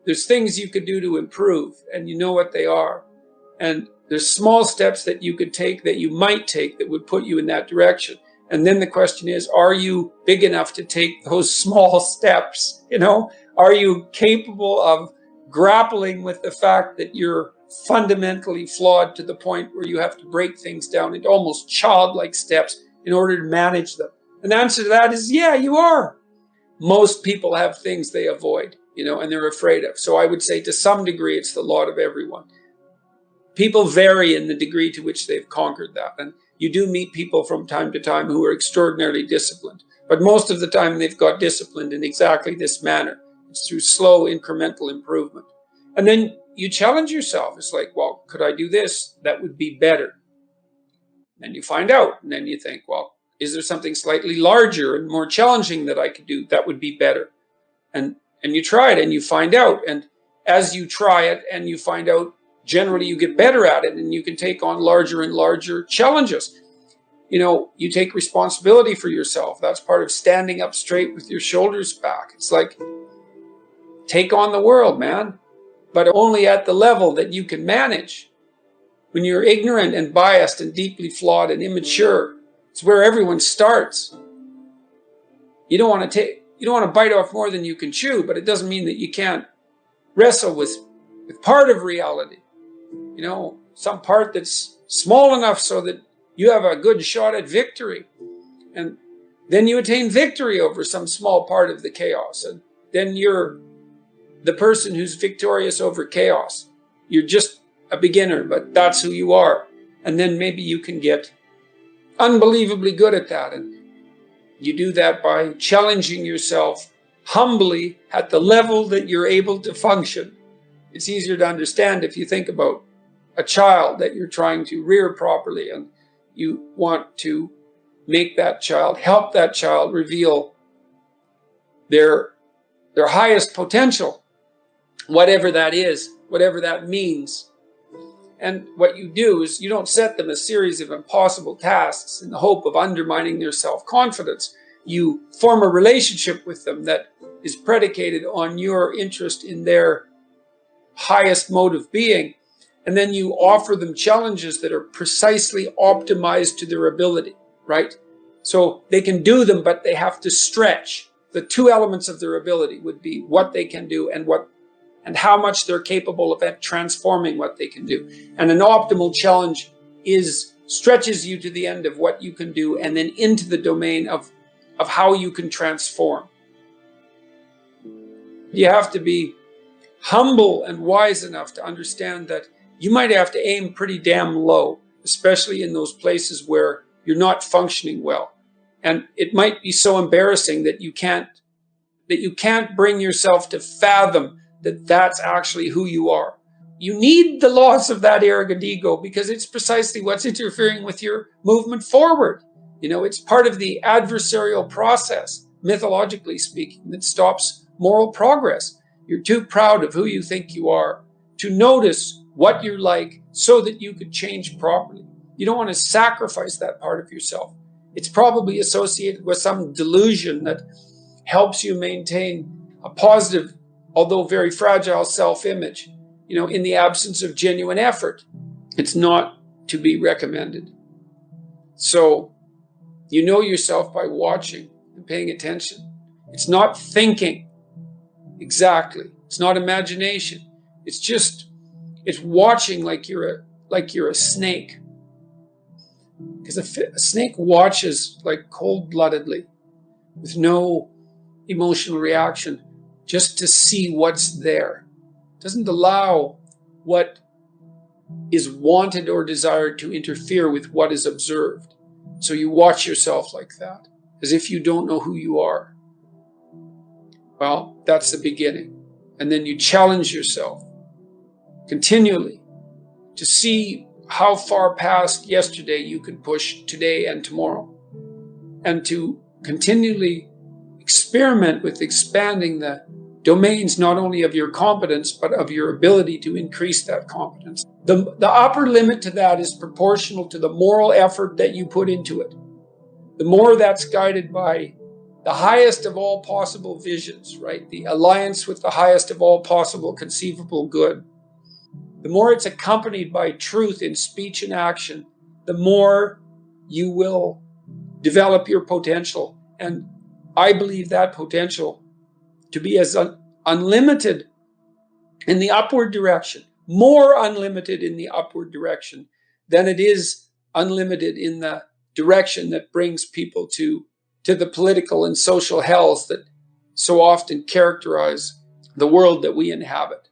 there's things you could do to improve, and you know what they are. And there's small steps that you could take, that you might take, that would put you in that direction. And then the question is, are you big enough to take those small steps? Are you capable of grappling with the fact that you're fundamentally flawed to the point where you have to break things down into almost childlike steps in order to manage them? And the answer to that is, yeah, you are. Most people have things they avoid, and they're afraid of. So I would say to some degree, it's the lot of everyone. People vary in the degree to which they've conquered that. And you do meet people from time to time who are extraordinarily disciplined. But most of the time, they've got disciplined in exactly this manner. It's through slow, incremental improvement. And then you challenge yourself. It's like, well, could I do this? That would be better. And you find out. And then you think, well, is there something slightly larger and more challenging that I could do? That would be better. And you try it and you find out. And as you try it and you find out, generally you get better at it and you can take on larger and larger challenges. You take responsibility for yourself. That's part of standing up straight with your shoulders back. It's like, take on the world, man, but only at the level that you can manage. When you're ignorant and biased and deeply flawed and immature, it's where everyone starts. You don't want to bite off more than you can chew, but it doesn't mean that you can't wrestle with part of reality. Some part that's small enough so that you have a good shot at victory. And then you attain victory over some small part of the chaos. And then you're the person who's victorious over chaos. You're just a beginner, but that's who you are. And then maybe you can get unbelievably good at that. And you do that by challenging yourself humbly at the level that you're able to function. It's easier to understand if you think about a child that you're trying to rear properly, and you want to make that child, help that child reveal their highest potential, whatever that is, whatever that means. And what you do is you don't set them a series of impossible tasks in the hope of undermining their self-confidence. You form a relationship with them that is predicated on your interest in their highest mode of being. And then you offer them challenges that are precisely optimized to their ability, right? So they can do them, but they have to stretch. The two elements of their ability would be what they can do and how much they're capable of transforming what they can do. And an optimal challenge stretches you to the end of what you can do and then into the domain of how you can transform. You have to be humble and wise enough to understand that you might have to aim pretty damn low, especially in those places where you're not functioning well. And it might be so embarrassing that you can't bring yourself to fathom that that's actually who you are. You need the loss of that arrogant ego because it's precisely what's interfering with your movement forward. It's part of the adversarial process, mythologically speaking, that stops moral progress. You're too proud of who you think you are to notice what you're like so that you could change properly. You don't want to sacrifice that part of yourself. It's probably associated with some delusion that helps you maintain a positive, although very fragile self-image, in the absence of genuine effort. It's not to be recommended. So you know yourself by watching and paying attention. It's not thinking exactly. It's not imagination. It's watching like you're a snake. Because a snake watches like cold-bloodedly with no emotional reaction just to see what's there. It doesn't allow what is wanted or desired to interfere with what is observed. So you watch yourself like that, as if you don't know who you are. Well, that's the beginning. And then you challenge yourself continually to see how far past yesterday you can push today and tomorrow, and to continually experiment with expanding the domains not only of your competence but of your ability to increase that competence. The upper limit to that is proportional to the moral effort that you put into it. The more that's guided by the highest of all possible visions, right? The alliance with the highest of all possible conceivable good. The more it's accompanied by truth in speech and action, the more you will develop your potential. And I believe that potential to be as unlimited in the upward direction, more unlimited in the upward direction than it is unlimited in the direction that brings people to the political and social hells that so often characterize the world that we inhabit.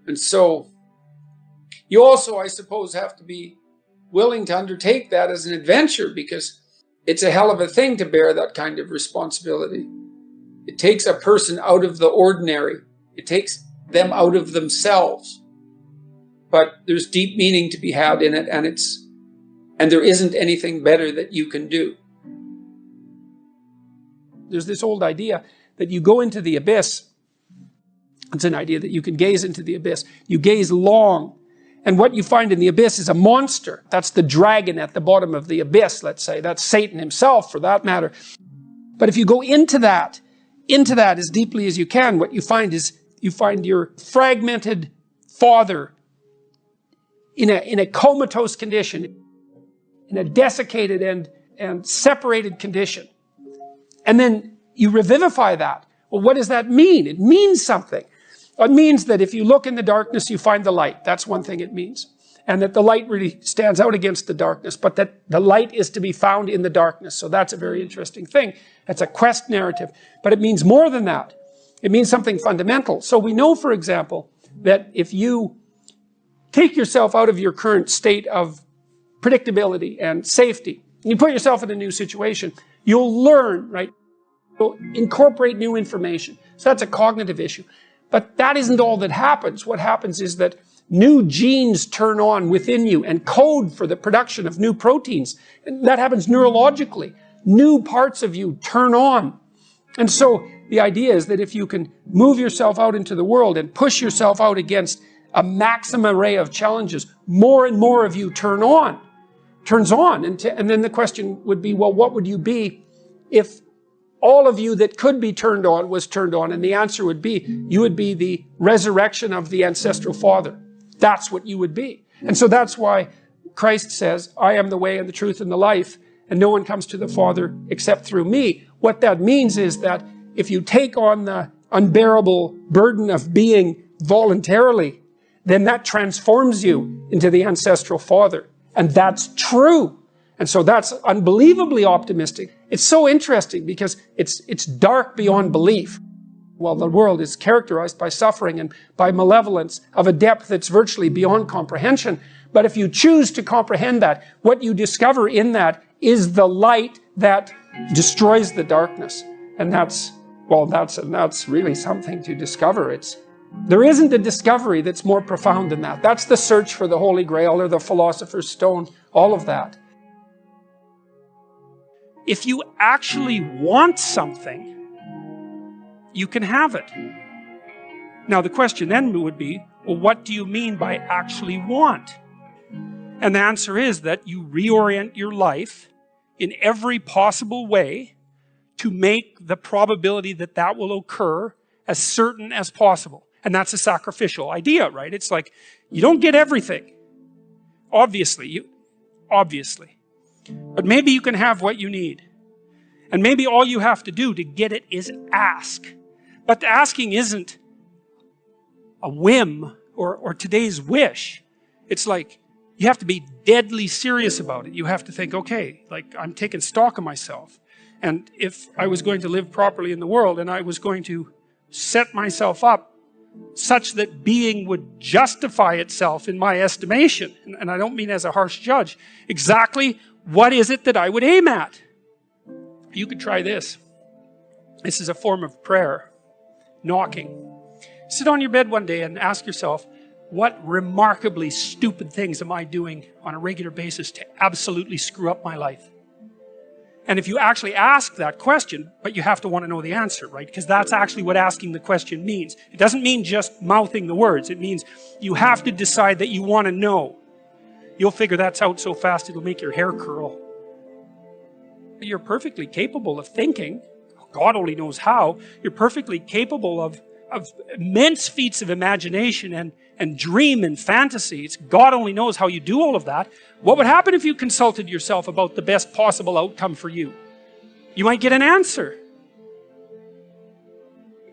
And so you also, I suppose, have to be willing to undertake that as an adventure, because it's a hell of a thing to bear that kind of responsibility. It takes a person out of the ordinary. It takes them out of themselves. But there's deep meaning to be had in it, and there isn't anything better that you can do. There's this old idea that you go into the abyss. It's an idea that you can gaze into the abyss. You gaze long, and what you find in the abyss is a monster. That's the dragon at the bottom of the abyss, let's say. That's Satan himself, for that matter. But if you go into that as deeply as you can, what you find is you find your fragmented father in a comatose condition, in a desiccated and separated condition. And then you revivify that. Well, what does that mean? It means something. It means that if you look in the darkness, you find the light. That's one thing it means. And that the light really stands out against the darkness, but that the light is to be found in the darkness. So that's a very interesting thing. That's a quest narrative. But it means more than that. It means something fundamental. So we know, for example, that if you take yourself out of your current state of predictability and safety, and you put yourself in a new situation, you'll learn, right? You'll incorporate new information. So that's a cognitive issue. But that isn't all that happens. What happens is that new genes turn on within you and code for the production of new proteins. And that happens neurologically. New parts of you turn on. And so the idea is that if you can move yourself out into the world and push yourself out against a maximum array of challenges, more and more of you turns on. And then the question would be, well, what would you be if all of you that could be turned on was turned on? And the answer would be, you would be the resurrection of the ancestral father. That's what you would be. And so that's why Christ says, I am the way and the truth and the life, and no one comes to the Father except through me. What that means is that if you take on the unbearable burden of being voluntarily, then that transforms you into the ancestral father. And that's true. And so that's unbelievably optimistic. It's so interesting because it's dark beyond belief. Well, the world is characterized by suffering and by malevolence of a depth that's virtually beyond comprehension. But if you choose to comprehend that, what you discover in that is the light that destroys the darkness. And that's really something to discover. There isn't a discovery that's more profound than that. That's the search for the Holy Grail or the Philosopher's Stone, all of that. If you actually want something, you can have it. Now the question then would be, well, what do you mean by actually want? And the answer is that you reorient your life in every possible way to make the probability that that will occur as certain as possible. And that's a sacrificial idea, right? It's like, you don't get everything. Obviously. But maybe you can have what you need. And maybe all you have to do to get it is ask. But the asking isn't a whim or today's wish. It's like, you have to be deadly serious about it. You have to think, okay, like I'm taking stock of myself. And if I was going to live properly in the world and I was going to set myself up such that being would justify itself in my estimation, and I don't mean as a harsh judge, exactly what is it that I would aim at? You could try this. This is a form of prayer, knocking. Sit on your bed one day and ask yourself, what remarkably stupid things am I doing on a regular basis to absolutely screw up my life? And if you actually ask that question, but you have to want to know the answer, right? Because that's actually what asking the question means. It doesn't mean just mouthing the words. It means you have to decide that you want to know. You'll figure that's out so fast it'll make your hair curl. You're perfectly capable of thinking. God only knows how. You're perfectly capable of immense feats of imagination and dream and fantasy. It's God only knows how you do all of that. What would happen if you consulted yourself about the best possible outcome for you? You might get an answer.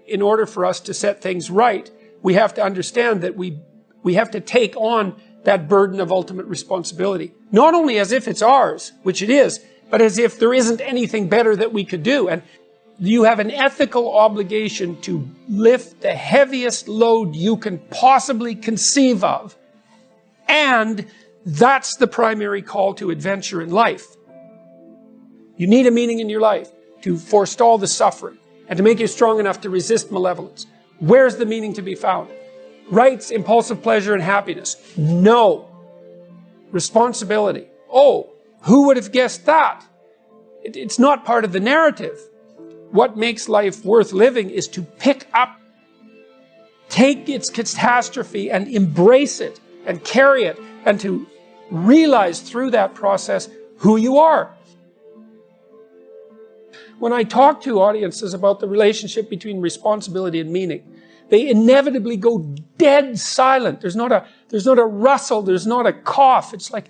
In order for us to set things right, we have to understand that we have to take on that burden of ultimate responsibility. Not only as if it's ours, which it is, but as if there isn't anything better that we could do. And you have an ethical obligation to lift the heaviest load you can possibly conceive of. And that's the primary call to adventure in life. You need a meaning in your life to forestall the suffering and to make you strong enough to resist malevolence. Where's the meaning to be found? Rights, impulsive pleasure, and happiness? No. Responsibility? Oh, who would have guessed that? It's not part of the narrative. What makes life worth living is to pick up, take its catastrophe and embrace it and carry it, and to realize through that process who you are. When I talk to audiences about the relationship between responsibility and meaning, they inevitably go dead silent. There's not a rustle, there's not a cough. It's like,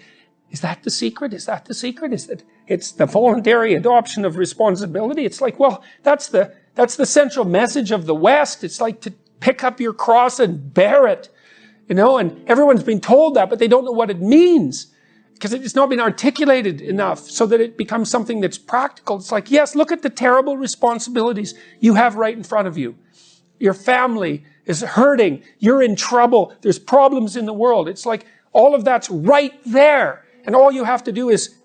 is that the secret? Is that the secret? It's the voluntary adoption of responsibility? It's like, well, that's the central message of the West. It's like to pick up your cross and bear it, and everyone's been told that, but they don't know what it means because it's not been articulated enough so that it becomes something that's practical. It's like, yes, look at the terrible responsibilities you have right in front of you. Your family is hurting. You're in trouble. There's problems in the world. It's like all of that's right there. And all you have to do is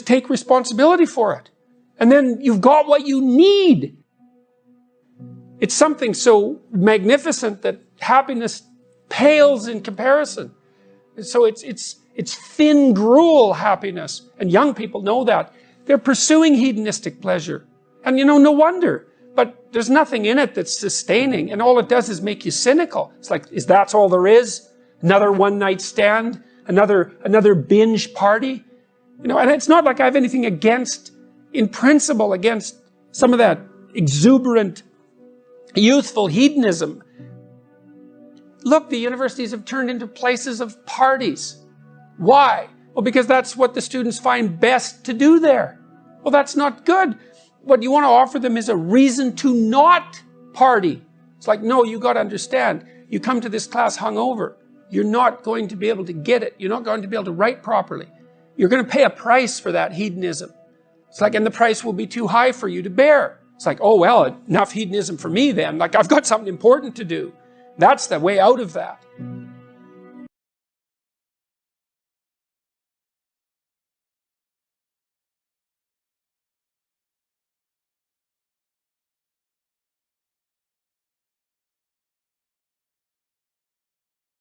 take responsibility for it. And then you've got what you need. It's something so magnificent that happiness pales in comparison. So it's thin gruel happiness. And young people know that. They're pursuing hedonistic pleasure. And no wonder. But there's nothing in it that's sustaining. And all it does is make you cynical. It's like, that's all there is? Another one-night stand? Another binge party? And it's not like I have anything in principle, against some of that exuberant, youthful hedonism. Look, the universities have turned into places of parties. Why? Well, because that's what the students find best to do there. Well, that's not good. What you want to offer them is a reason to not party. It's like, no, you got to understand. You come to this class hungover. You're not going to be able to get it. You're not going to be able to write properly. You're going to pay a price for that hedonism. It's like, and the price will be too high for you to bear. It's like, oh, well, enough hedonism for me then. Like, I've got something important to do. That's the way out of that.